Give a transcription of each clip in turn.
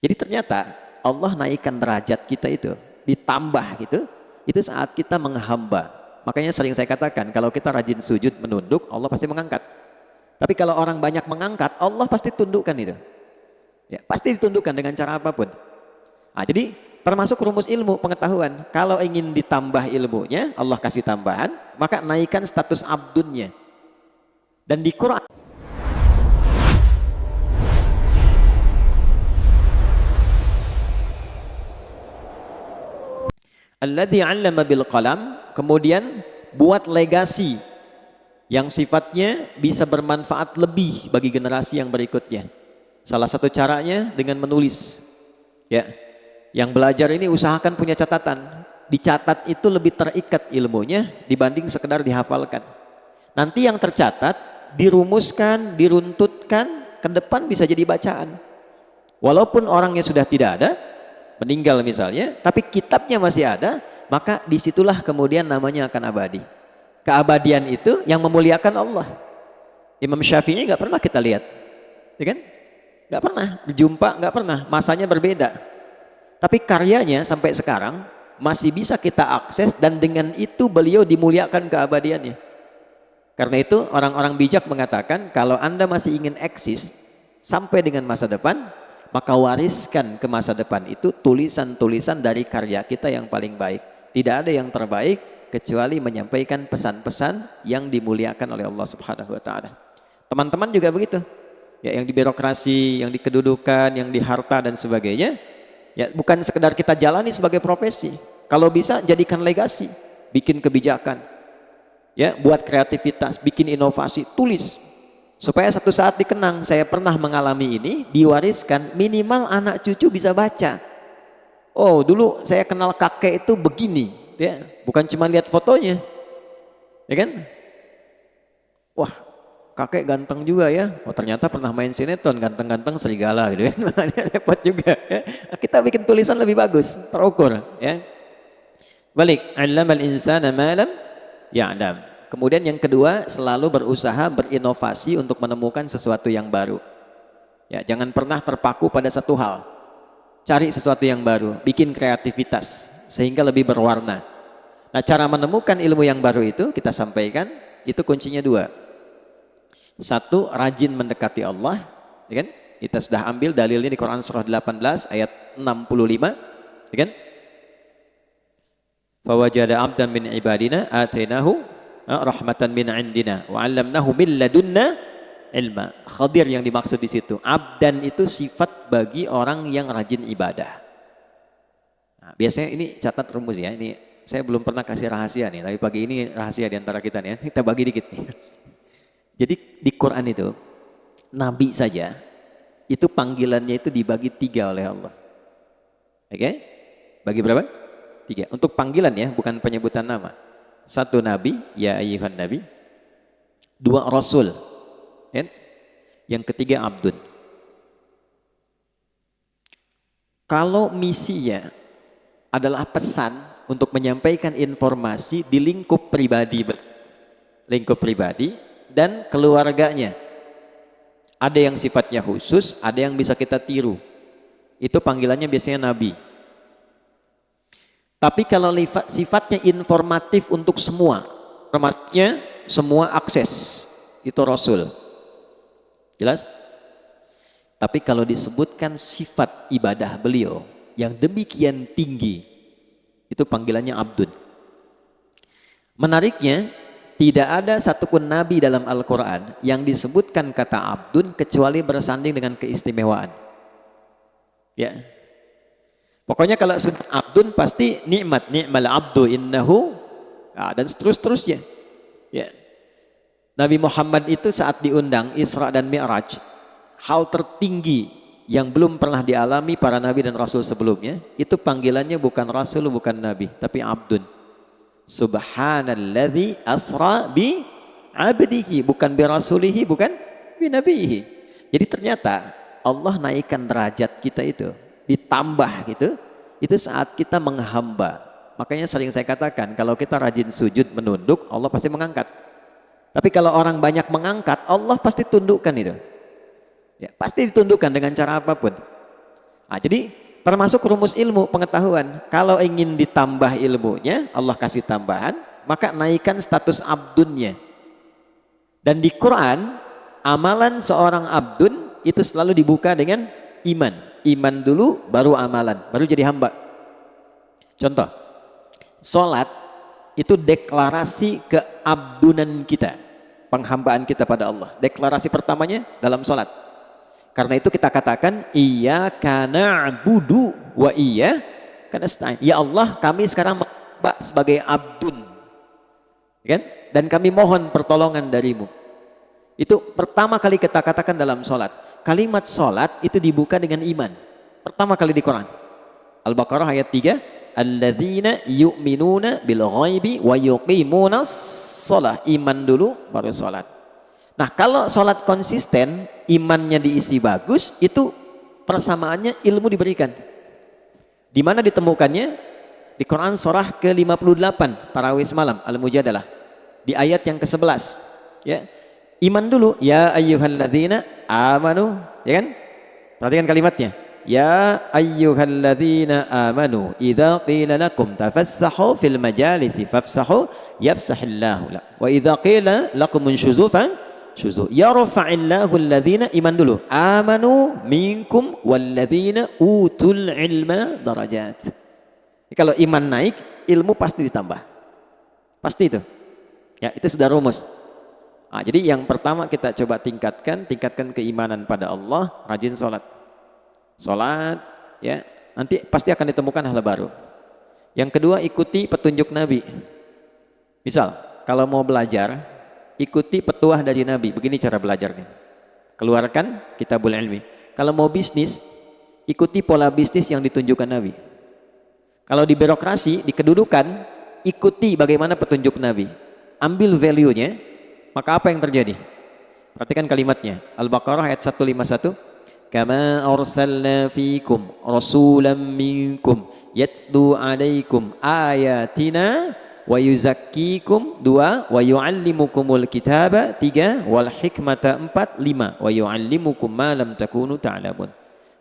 Jadi ternyata Allah naikkan derajat kita itu, ditambah gitu, itu saat kita menghamba. Makanya sering saya katakan, kalau kita rajin sujud menunduk, Allah pasti mengangkat. Tapi kalau orang banyak mengangkat, Allah pasti tundukkan itu. Ya, pasti ditundukkan dengan cara apapun. Nah, jadi termasuk rumus ilmu pengetahuan. Kalau ingin ditambah ilmunya, Allah kasih tambahan, maka naikkan status abdunnya. Dan di Quran alladzi 'allama bil qalam, kemudian buat legasi yang sifatnya bisa bermanfaat lebih bagi generasi yang berikutnya. Salah satu caranya dengan menulis. Ya. Yang belajar ini usahakan punya catatan. Dicatat itu lebih terikat ilmunya dibanding sekedar dihafalkan. Nanti yang tercatat dirumuskan, diruntutkan, ke depan bisa jadi bacaan. Walaupun orangnya sudah tidak ada, meninggal misalnya, tapi kitabnya masih ada, maka disitulah kemudian namanya akan abadi. Keabadian itu yang memuliakan Allah. Imam Syafi'i nggak pernah kita lihat, ya kan? Nggak pernah berjumpa, nggak pernah, masanya berbeda. Tapi karyanya sampai sekarang masih bisa kita akses, dan dengan itu beliau dimuliakan keabadiannya. Karena itu orang-orang bijak mengatakan, kalau Anda masih ingin eksis sampai dengan masa depan, maka wariskan ke masa depan itu tulisan-tulisan dari karya kita yang paling baik. Tidak ada yang terbaik kecuali menyampaikan pesan-pesan yang dimuliakan oleh Allah Subhanahu wa taala. Teman-teman juga begitu. Ya, yang di birokrasi, yang di kedudukan, yang di harta dan sebagainya, ya bukan sekedar kita jalani sebagai profesi. Kalau bisa jadikan legasi, bikin kebijakan. Ya, buat kreativitas, bikin inovasi, tulis. Supaya satu saat dikenang, saya pernah mengalami ini, diwariskan, minimal anak cucu bisa baca. Oh, dulu saya kenal kakek itu begini, ya, bukan cuma lihat fotonya, ya kan? Wah, kakek ganteng juga ya. Oh, ternyata pernah main sinetron, ganteng-ganteng serigala gitu kan. Repot juga. Ya. Kita bikin tulisan lebih bagus, terukur, ya. Balik, 'allamal insana ma lam ya'lam. Kemudian yang kedua, selalu berusaha berinovasi untuk menemukan sesuatu yang baru. Ya, jangan pernah terpaku pada satu hal. Cari sesuatu yang baru, bikin kreativitas sehingga lebih berwarna. Nah, cara menemukan ilmu yang baru itu kita sampaikan, itu kuncinya dua. Satu, rajin mendekati Allah, ya kan? Kita sudah ambil dalilnya di Quran surah 18 ayat 65, ya kan? Fawajada 'abdan min ibadina atainahu rahmatan min indina wa 'allamnahu min ladunna ilma. Khadir yang dimaksud di situ. Abdan itu sifat bagi orang yang rajin ibadah. Nah, biasanya ini catat rumus ya. Ini saya belum pernah kasih rahasia nih, tapi pagi ini rahasia di antara kita nih ya. Kita bagi dikit nih. Jadi di Quran itu nabi saja itu panggilannya itu dibagi 3 oleh Allah. Oke? Bagi berapa? 3. Untuk panggilan ya, bukan penyebutan nama. 1 nabi, ya ayyuhan nabi. 2 rasul. Kan? Yang ketiga abdun. Kalau misinya adalah pesan untuk menyampaikan informasi di lingkup pribadi dan keluarganya, ada yang sifatnya khusus, ada yang bisa kita tiru, itu panggilannya biasanya nabi. Tapi kalau sifatnya informatif untuk semua, formatnya semua akses, itu rasul. Jelas? Tapi kalau disebutkan sifat ibadah beliau yang demikian tinggi, itu panggilannya abdun. Menariknya, tidak ada satupun nabi dalam Al-Quran yang disebutkan kata abdun kecuali bersanding dengan keistimewaan. Ya. Pokoknya kalau sudah abdun pasti nikmat, ni'mal abdu innahu, dan seterusnya. Ya. Nabi Muhammad itu saat diundang Isra dan Mi'raj, hal tertinggi yang belum pernah dialami para nabi dan rasul sebelumnya, itu panggilannya bukan rasul, bukan nabi, tapi abdun. Subhanalladzi asra bi abdihi, bukan bi rasulihi, bukan bi nabihi. Jadi ternyata Allah naikkan derajat kita itu, ditambah gitu, itu saat kita menghamba. Makanya sering saya katakan, kalau kita rajin sujud menunduk, Allah pasti mengangkat. Tapi kalau orang banyak mengangkat, Allah pasti tundukkan itu. Ya, pasti ditundukkan dengan cara apapun. Nah, jadi termasuk rumus ilmu pengetahuan. Kalau ingin ditambah ilmunya, Allah kasih tambahan, maka naikkan status abdunnya. Dan di Quran, amalan seorang abdun itu selalu dibuka dengan iman. Iman dulu, baru amalan, baru jadi hamba. Contoh, sholat itu deklarasi keabdunan kita, penghambaan kita pada Allah. Deklarasi pertamanya dalam sholat. Karena itu kita katakan, iyyaka na'budu wa iyyaka nasta'in. Ya Allah, kami sekarang sebagai abdun, kan? Dan kami mohon pertolongan darimu. Itu pertama kali kita katakan dalam sholat. Kalimat sholat itu dibuka dengan iman. Pertama kali di Quran. Al-Baqarah ayat 3. Alladzina yu'minuna bil ghaibi wa yuqimunas sholah. Iman dulu baru sholat. Nah, kalau sholat konsisten, imannya diisi bagus, itu persamaannya ilmu diberikan. Di mana ditemukannya? Di Quran surah ke-58 Tarawih semalam Al-Mujadalah. Di ayat yang ke-11, ya, iman dulu, ya ayyuhalladzina amanu, ya kan? Perhatikan kalimatnya, ya ayyuhalladzina amanu idza qila lakum tafassahu fil majalisi fafsahu yafsahillahu lak wa idza qila lakum unshuzu syuzu yarfa'illahu alladzina, iman dulu, amanu minkum walladzina utul ilma darajat. Kalau iman naik, ilmu pasti ditambah, pasti itu. Ya, itu sudah rumus. Nah, jadi yang pertama kita coba tingkatkan keimanan pada Allah, rajin sholat. Sholat, ya, nanti pasti akan ditemukan hal baru. Yang kedua, ikuti petunjuk Nabi. Misal, kalau mau belajar, ikuti petuah dari Nabi. Begini cara belajarnya. Keluarkan kitabul ilmi. Kalau mau bisnis, ikuti pola bisnis yang ditunjukkan Nabi. Kalau di birokrasi, di kedudukan, ikuti bagaimana petunjuk Nabi. Ambil value-nya, maka apa yang terjadi? Perhatikan kalimatnya. Al-Baqarah ayat 151. Kama arsalna fikum rasulan minkum yatlu alaikum ayatina wa yuzakkikum 2 wa yuallimukumul kitaba 3 wal hikmata 4 5 wa yuallimukum ma lam takunu ta'lamun.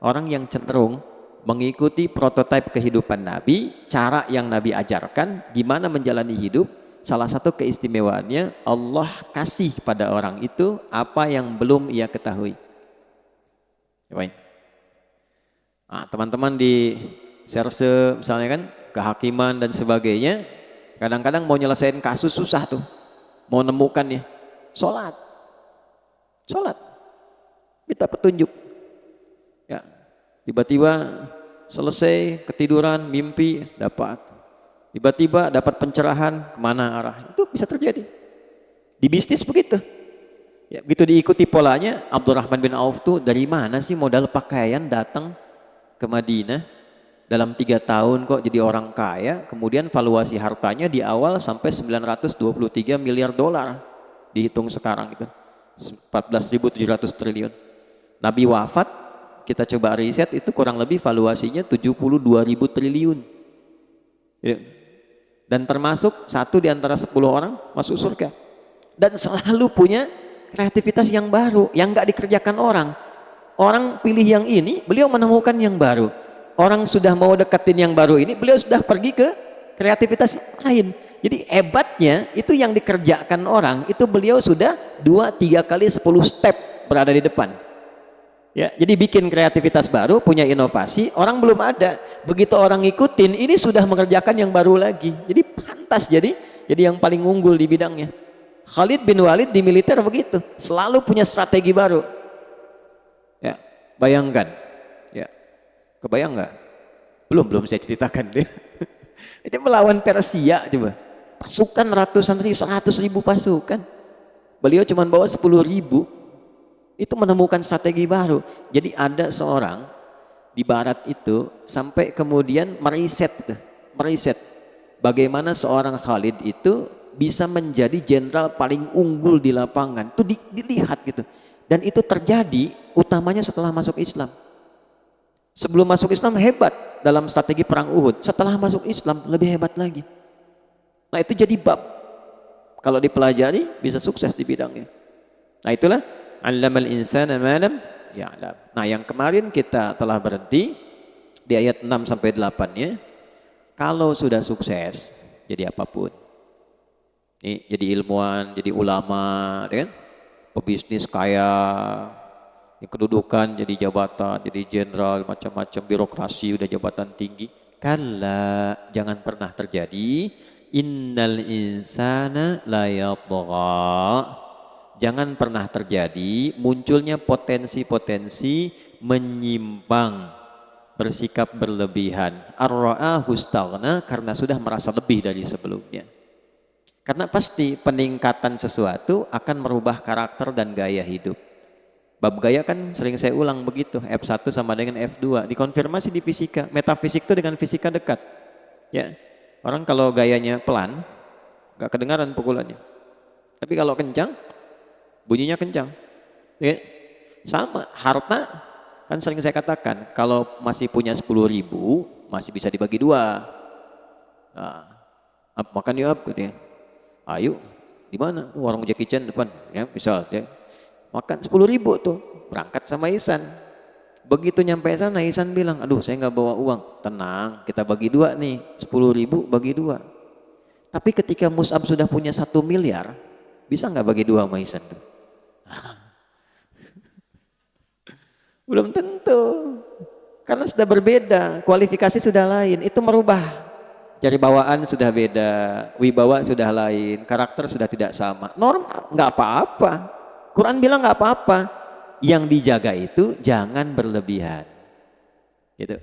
Orang yang cenderung mengikuti prototipe kehidupan Nabi, cara yang Nabi ajarkan, gimana menjalani hidup, salah satu keistimewaannya Allah kasih pada orang itu apa yang belum ia ketahui. Nah, teman-teman di serse misalnya kan, kehakiman dan sebagainya, kadang-kadang mau nyelesain kasus susah tuh, mau nemukannya. Sholat, minta petunjuk. Ya, tiba-tiba selesai ketiduran, mimpi dapat. Tiba-tiba dapat pencerahan, kemana arah, itu bisa terjadi. Di bisnis begitu. Ya, begitu diikuti polanya, Abdurrahman bin Auf tuh dari mana sih modal pakaian datang ke Madinah, dalam 3 tahun kok jadi orang kaya, kemudian valuasi hartanya di awal sampai 923 miliar dolar, dihitung sekarang itu 14.700 triliun. Nabi wafat, kita coba riset, itu kurang lebih valuasinya 72.000 triliun. Ya. Dan termasuk satu di antara 10 orang masuk surga. Dan selalu punya kreativitas yang baru, yang nggak dikerjakan orang. Orang pilih yang ini, beliau menemukan yang baru. Orang sudah mau deketin yang baru ini, beliau sudah pergi ke kreativitas lain. Jadi hebatnya itu yang dikerjakan orang, itu beliau sudah 2-3 kali 10 step berada di depan. Ya, jadi bikin kreativitas baru, punya inovasi, orang belum ada. Begitu orang ngikutin, ini sudah mengerjakan yang baru lagi. Jadi pantas jadi yang paling unggul di bidangnya. Khalid bin Walid di militer begitu, selalu punya strategi baru. Ya, bayangkan. Ya, kebayang nggak? Belum saya ceritakan deh. Dia melawan Persia coba. Pasukan ratusan ribu, 100.000 pasukan. Beliau cuma bawa 10.000. Itu menemukan strategi baru. Jadi ada seorang di barat itu sampai kemudian meriset bagaimana seorang Khalid itu bisa menjadi jenderal paling unggul di lapangan. Itu dilihat gitu. Dan itu terjadi utamanya setelah masuk Islam. Sebelum masuk Islam hebat dalam strategi perang Uhud. Setelah masuk Islam lebih hebat lagi. Nah, itu jadi bab. Kalau dipelajari bisa sukses di bidangnya. Nah, itulah 'allamal insana ma lam ya'lam. Nah, yang kemarin kita telah berhenti di ayat 6 sampai 8-nya, kalau sudah sukses jadi apapun. Nih, jadi ilmuwan, jadi ulama, ya kan? Pebisnis kaya, kedudukan jadi jabatan, jadi jenderal, macam-macam birokrasi, udah jabatan tinggi. Kalla, jangan pernah terjadi. Innal insana la yatgha. Jangan pernah terjadi munculnya potensi-potensi menyimpang, bersikap berlebihan. Ar-ra'ahu istaghna, karena sudah merasa lebih dari sebelumnya. Karena pasti peningkatan sesuatu akan merubah karakter dan gaya hidup. Bab gaya kan sering saya ulang begitu, F1 sama dengan F2, dikonfirmasi di fisika. Metafisik itu dengan fisika dekat. Ya, orang kalau gayanya pelan, gak kedengaran pukulannya. Tapi kalau kencang, bunyinya kencang. Ya, sama, harta kan sering saya katakan, kalau masih punya 10.000, masih bisa dibagi 2. Nah, makan yuk, gitu ya. Ayo, di mana? Warung Jackie Chan depan, ya bisa. Ya. Makan 10.000 tuh, berangkat sama Ihsan. Begitu nyampe sana, Ihsan bilang, aduh saya nggak bawa uang. Tenang, kita bagi 2 nih, 10.000 bagi 2. Tapi ketika Mus'ab sudah punya 1 miliar, bisa nggak bagi 2 sama Ihsan tuh? Belum tentu, karena sudah berbeda, kualifikasi sudah lain, itu merubah. Cari bawaan sudah beda, wibawa sudah lain, karakter sudah tidak sama. Normal, nggak apa-apa. Quran bilang nggak apa-apa. Yang dijaga itu jangan berlebihan. Gitu.